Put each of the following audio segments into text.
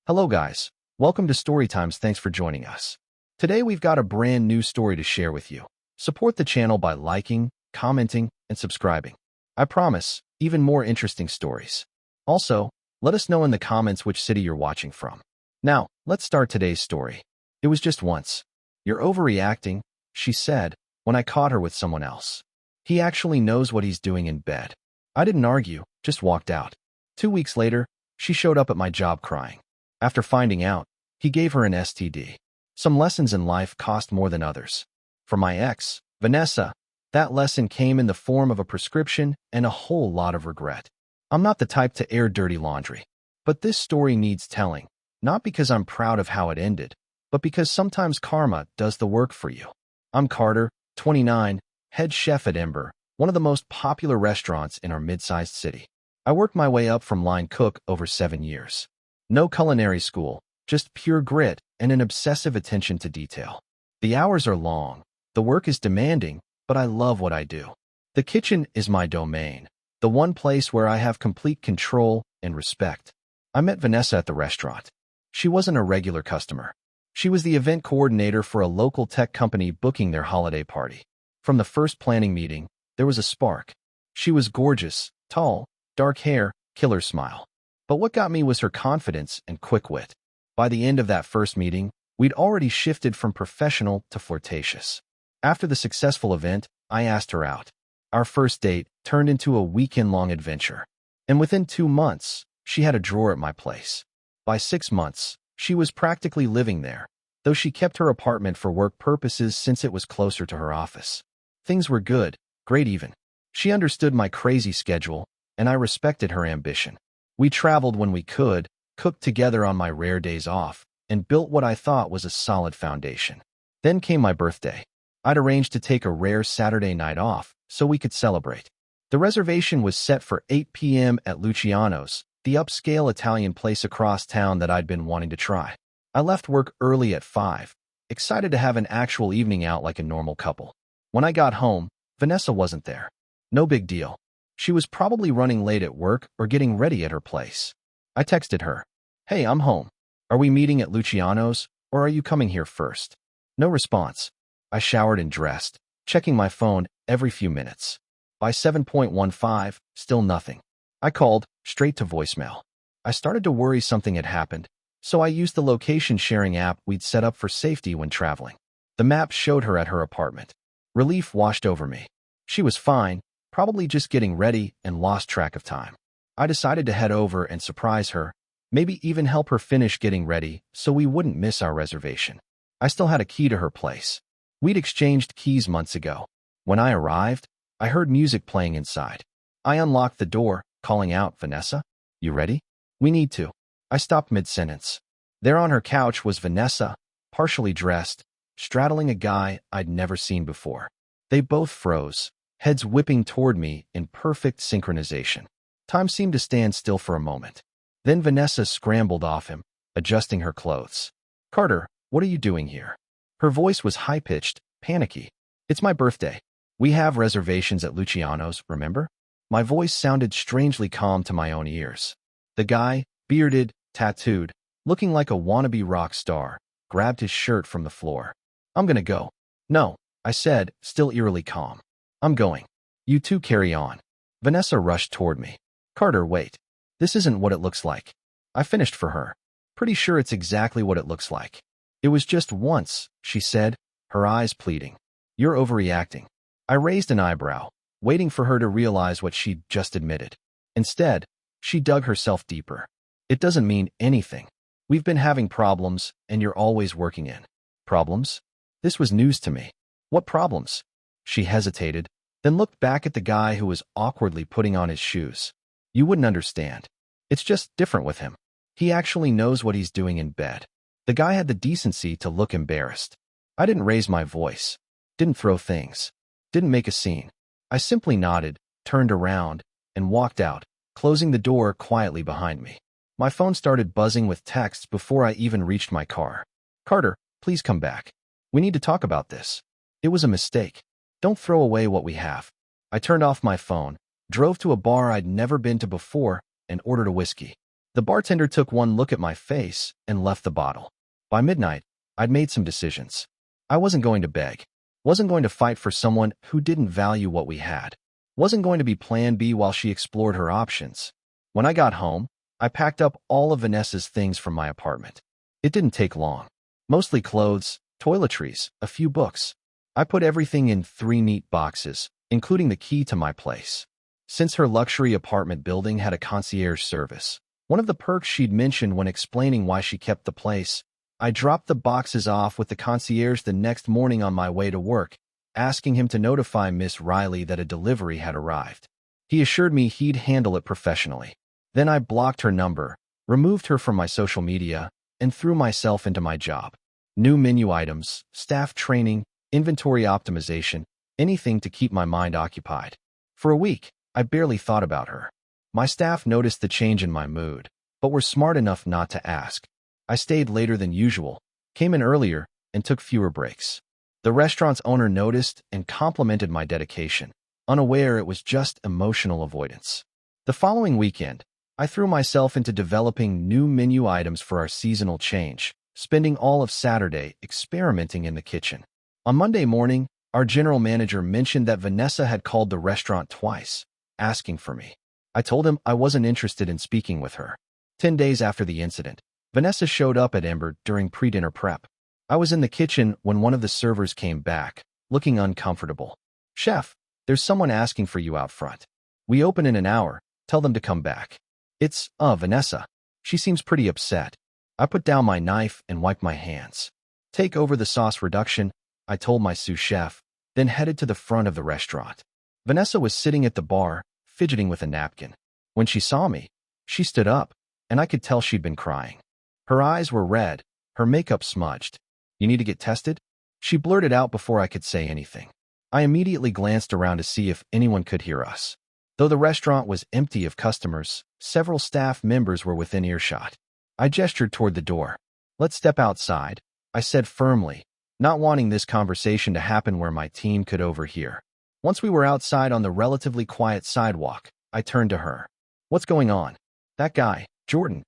Hello guys, welcome to Storytimes. Thanks for joining us. Today we've got a brand new story to share with you. Support the channel by liking, commenting, and subscribing. I promise, even more interesting stories. Also, let us know in the comments which city you're watching from. Now, let's start today's story. It was just once. You're overreacting, she said, when I caught her with someone else. He actually knows what he's doing in bed. I didn't argue, just walked out. 2 weeks later, she showed up at my job crying. After finding out, he gave her an STD. Some lessons in life cost more than others. For my ex, Vanessa, that lesson came in the form of a prescription and a whole lot of regret. I'm not the type to air dirty laundry. But this story needs telling, not because I'm proud of how it ended, but because sometimes karma does the work for you. I'm Carter, 29, head chef at Ember, one of the most popular restaurants in our mid-sized city. I worked my way up from line cook over 7 years. No culinary school, just pure grit and an obsessive attention to detail. The hours are long, the work is demanding, but I love what I do. The kitchen is my domain, the one place where I have complete control and respect. I met Vanessa at the restaurant. She wasn't a regular customer. She was the event coordinator for a local tech company booking their holiday party. From the first planning meeting, there was a spark. She was gorgeous, tall, dark hair, killer smile. But what got me was her confidence and quick wit. By the end of that first meeting, we'd already shifted from professional to flirtatious. After the successful event, I asked her out. Our first date turned into a weekend-long adventure. And within 2 months, she had a drawer at my place. By 6 months, she was practically living there, though she kept her apartment for work purposes since it was closer to her office. Things were good, great even. She understood my crazy schedule, and I respected her ambition. We traveled when we could, cooked together on my rare days off, and built what I thought was a solid foundation. Then came my birthday. I'd arranged to take a rare Saturday night off so we could celebrate. The reservation was set for 8 p.m. at Luciano's, the upscale Italian place across town that I'd been wanting to try. I left work early at 5, excited to have an actual evening out like a normal couple. When I got home, Vanessa wasn't there. No big deal. She was probably running late at work or getting ready at her place. I texted her, "Hey, I'm home. Are we meeting at Luciano's, or are you coming here first?" No response. I showered and dressed, checking my phone every few minutes. By 7:15, still nothing. I called, straight to voicemail. I started to worry something had happened, so I used the location sharing app we'd set up for safety when traveling. The map showed her at her apartment. Relief washed over me. She was fine, probably just getting ready and lost track of time. I decided to head over and surprise her, maybe even help her finish getting ready so we wouldn't miss our reservation. I still had a key to her place. We'd exchanged keys months ago. When I arrived, I heard music playing inside. I unlocked the door, calling out, "Vanessa, you ready? We need to." I stopped mid-sentence. There on her couch was Vanessa, partially dressed, straddling a guy I'd never seen before. They both froze, heads whipping toward me in perfect synchronization. Time seemed to stand still for a moment. Then Vanessa scrambled off him, adjusting her clothes. "Carter, what are you doing here?" Her voice was high-pitched, panicky. "It's my birthday. We have reservations at Luciano's, remember?" My voice sounded strangely calm to my own ears. The guy, bearded, tattooed, looking like a wannabe rock star, grabbed his shirt from the floor. "I'm gonna go." "No," I said, still eerily calm. "I'm going. You two carry on." Vanessa rushed toward me. "Carter, wait. This isn't what it looks like." I finished for her. "Pretty sure it's exactly what it looks like." "It was just once," she said, her eyes pleading. "You're overreacting." I raised an eyebrow, waiting for her to realize what she'd just admitted. Instead, she dug herself deeper. "It doesn't mean anything. We've been having problems, and you're always working in." "Problems?" This was news to me. "What problems?" She hesitated, then looked back at the guy who was awkwardly putting on his shoes. "You wouldn't understand. It's just different with him. He actually knows what he's doing in bed." The guy had the decency to look embarrassed. I didn't raise my voice, didn't throw things, didn't make a scene. I simply nodded, turned around, and walked out, closing the door quietly behind me. My phone started buzzing with texts before I even reached my car. "Carter, please come back. We need to talk about this. It was a mistake. Don't throw away what we have." I turned off my phone, drove to a bar I'd never been to before, and ordered a whiskey. The bartender took one look at my face and left the bottle. By midnight, I'd made some decisions. I wasn't going to beg. Wasn't going to fight for someone who didn't value what we had. Wasn't going to be plan B while she explored her options. When I got home, I packed up all of Vanessa's things from my apartment. It didn't take long. Mostly clothes, toiletries, a few books. I put everything in 3 neat boxes, including the key to my place. Since her luxury apartment building had a concierge service, one of the perks she'd mentioned when explaining why she kept the place, I dropped the boxes off with the concierge the next morning on my way to work, asking him to notify Miss Riley that a delivery had arrived. He assured me he'd handle it professionally. Then I blocked her number, removed her from my social media, and threw myself into my job. New menu items, staff training, inventory optimization, anything to keep my mind occupied. For a week, I barely thought about her. My staff noticed the change in my mood, but were smart enough not to ask. I stayed later than usual, came in earlier, and took fewer breaks. The restaurant's owner noticed and complimented my dedication, unaware it was just emotional avoidance. The following weekend, I threw myself into developing new menu items for our seasonal change, spending all of Saturday experimenting in the kitchen. On Monday morning, our general manager mentioned that Vanessa had called the restaurant twice, asking for me. I told him I wasn't interested in speaking with her. 10 days after the incident, Vanessa showed up at Ember during pre-dinner prep. I was in the kitchen when one of the servers came back, looking uncomfortable. "Chef, there's someone asking for you out front. We open in an hour, tell them to come back." "It's, Vanessa. She seems pretty upset." I put down my knife and wiped my hands. "Take over the sauce reduction," I told my sous chef, then headed to the front of the restaurant. Vanessa was sitting at the bar, fidgeting with a napkin. When she saw me, she stood up, and I could tell she'd been crying. Her eyes were red, her makeup smudged. "You need to get tested?" she blurted out before I could say anything. I immediately glanced around to see if anyone could hear us. Though the restaurant was empty of customers, several staff members were within earshot. I gestured toward the door. "Let's step outside," I said firmly, not wanting this conversation to happen where my team could overhear. Once we were outside on the relatively quiet sidewalk, I turned to her. "What's going on?" "That guy, Jordan.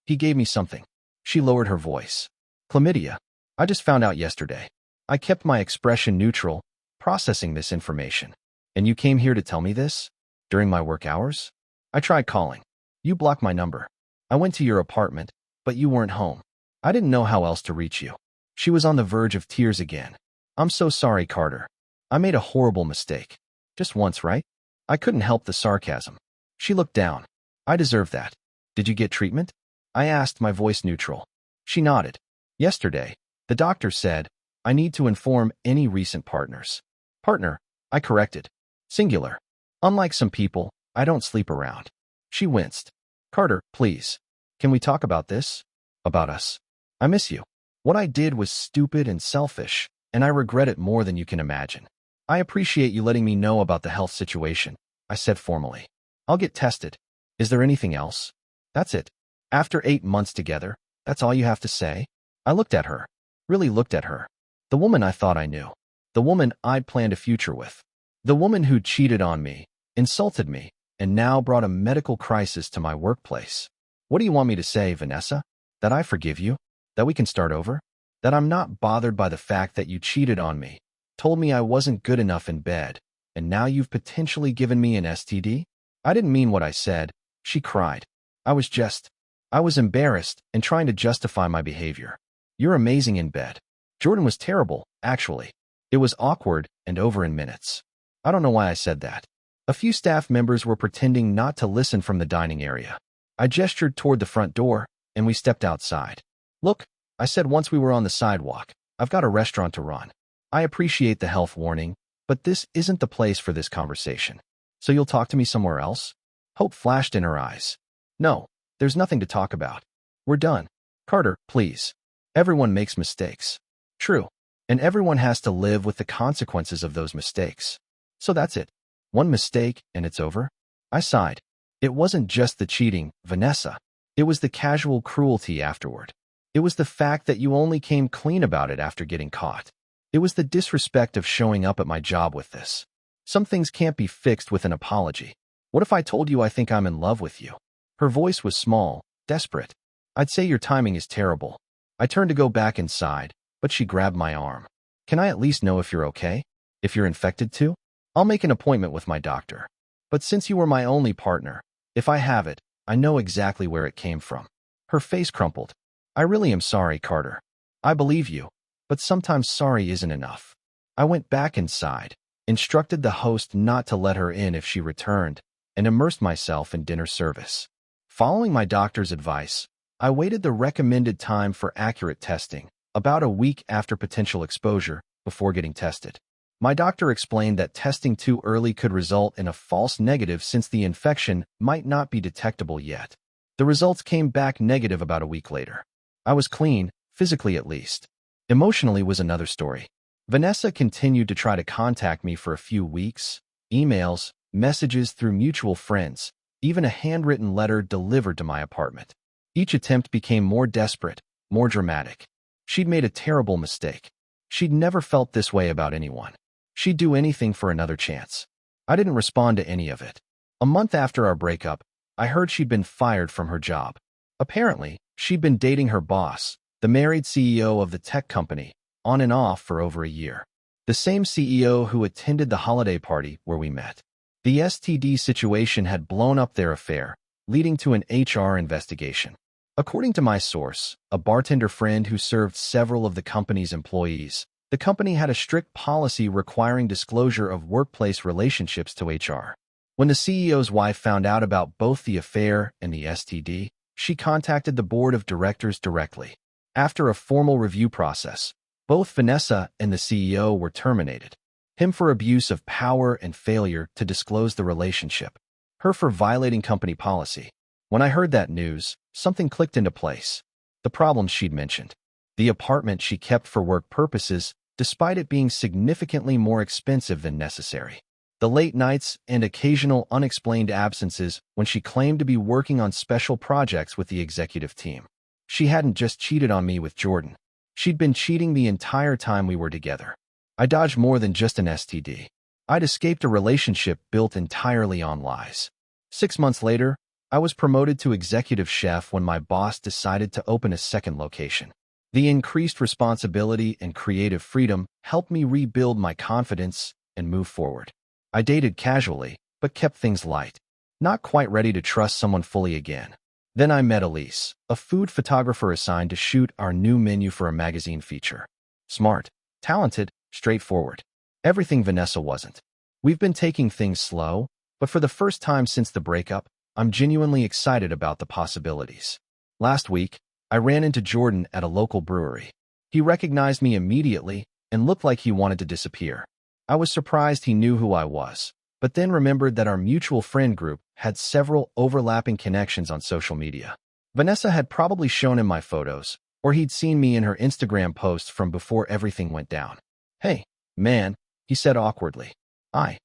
He gave me something." She lowered her voice. "Chlamydia. I just found out yesterday." I kept my expression neutral, processing this information. "And you came here to tell me this? During my work hours?" "I tried calling. You blocked my number. I went to your apartment, but you weren't home. I didn't know how else to reach you." She was on the verge of tears again. "I'm so sorry, Carter. I made a horrible mistake. Just once, right?" I couldn't help the sarcasm. She looked down. "I deserve that. Did you get treatment?" I asked, my voice neutral. She nodded. "Yesterday, the doctor said, I need to inform any recent partners." "Partner," I corrected. "Singular. Unlike some people, I don't sleep around." She winced. "Carter, please. Can we talk about this? About us? I miss you. What I did was stupid and selfish, and I regret it more than you can imagine. I appreciate you letting me know about the health situation," I said formally. "I'll get tested. Is there anything else?" "That's it. After 8 months together, that's all you have to say?" I looked at her. Really looked at her. The woman I thought I knew. The woman I'd planned a future with. The woman who'd cheated on me, insulted me, and now brought a medical crisis to my workplace. "What do you want me to say, Vanessa? That I forgive you? That we can start over? That I'm not bothered by the fact that you cheated on me, told me I wasn't good enough in bed, and now you've potentially given me an STD? I didn't mean what I said," she cried. I was embarrassed and trying to justify my behavior. "You're amazing in bed. Jordan was terrible, actually. It was awkward and over in minutes." I don't know why I said that. A few staff members were pretending not to listen from the dining area. I gestured toward the front door, and we stepped outside. "Look," I said once we were on the sidewalk, "I've got a restaurant to run. I appreciate the health warning, but this isn't the place for this conversation. So you'll talk to me somewhere else?" Hope flashed in her eyes. "No, there's nothing to talk about. We're done. Carter, please. Everyone makes mistakes." "True. And everyone has to live with the consequences of those mistakes. So that's it. One mistake, and it's over?" I sighed. It wasn't just the cheating, Vanessa. It was the casual cruelty afterward. It was the fact that you only came clean about it after getting caught. It was the disrespect of showing up at my job with this. Some things can't be fixed with an apology. What if I told you I think I'm in love with you? Her voice was small, desperate. "I'd say your timing is terrible." I turned to go back inside, but she grabbed my arm. "Can I at least know if you're okay? If you're infected too? I'll make an appointment with my doctor. But since you were my only partner, if I have it, I know exactly where it came from." Her face crumpled. "I really am sorry, Carter. I believe you, but sometimes sorry isn't enough." I went back inside, instructed the host not to let her in if she returned, and immersed myself in dinner service. Following my doctor's advice, I waited the recommended time for accurate testing, about a week after potential exposure, before getting tested. My doctor explained that testing too early could result in a false negative since the infection might not be detectable yet. The results came back negative about a week later. I was clean, physically at least. Emotionally was another story. Vanessa continued to try to contact me for a few weeks, emails, messages through mutual friends, even a handwritten letter delivered to my apartment. Each attempt became more desperate, more dramatic. She'd made a terrible mistake. She'd never felt this way about anyone. She'd do anything for another chance. I didn't respond to any of it. A month after our breakup, I heard she'd been fired from her job. Apparently, she'd been dating her boss, the married CEO of the tech company, on and off for over a year. The same CEO who attended the holiday party where we met. The STD situation had blown up their affair, leading to an HR investigation. According to my source, a bartender friend who served several of the company's employees, the company had a strict policy requiring disclosure of workplace relationships to HR. When the CEO's wife found out about both the affair and the STD, she contacted the board of directors directly. After a formal review process, both Vanessa and the CEO were terminated. Him for abuse of power and failure to disclose the relationship. Her for violating company policy. When I heard that news, something clicked into place. The problems she'd mentioned. The apartment she kept for work purposes, despite it being significantly more expensive than necessary. The late nights and occasional unexplained absences when she claimed to be working on special projects with the executive team. She hadn't just cheated on me with Jordan. She'd been cheating the entire time we were together. I dodged more than just an STD. I'd escaped a relationship built entirely on lies. 6 months later, I was promoted to executive chef when my boss decided to open a second location. The increased responsibility and creative freedom helped me rebuild my confidence and move forward. I dated casually, but kept things light. Not quite ready to trust someone fully again. Then I met Elise, a food photographer assigned to shoot our new menu for a magazine feature. Smart, talented, straightforward. Everything Vanessa wasn't. We've been taking things slow, but for the first time since the breakup, I'm genuinely excited about the possibilities. Last week, I ran into Jordan at a local brewery. He recognized me immediately and looked like he wanted to disappear. I was surprised he knew who I was, but then remembered that our mutual friend group had several overlapping connections on social media. Vanessa had probably shown him my photos, or he'd seen me in her Instagram posts from before everything went down. "Hey, man," he said awkwardly. I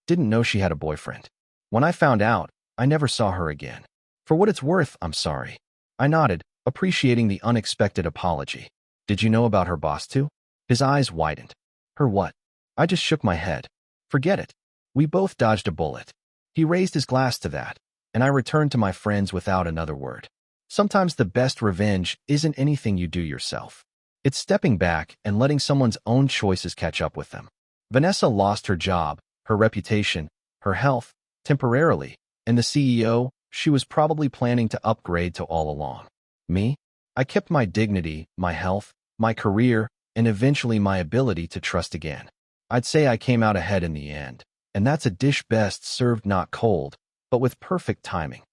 didn't know she had a boyfriend. When I found out, I never saw her again. For what it's worth, I'm sorry." I nodded, appreciating the unexpected apology. "Did you know about her boss too?" His eyes widened. "Her what?" I just shook my head. "Forget it. We both dodged a bullet." He raised his glass to that, and I returned to my friends without another word. Sometimes the best revenge isn't anything you do yourself. It's stepping back and letting someone's own choices catch up with them. Vanessa lost her job, her reputation, her health, temporarily, and the CEO, she was probably planning to upgrade to all along. Me? I kept my dignity, my health, my career, and eventually my ability to trust again. I'd say I came out ahead in the end, and that's a dish best served not cold, but with perfect timing.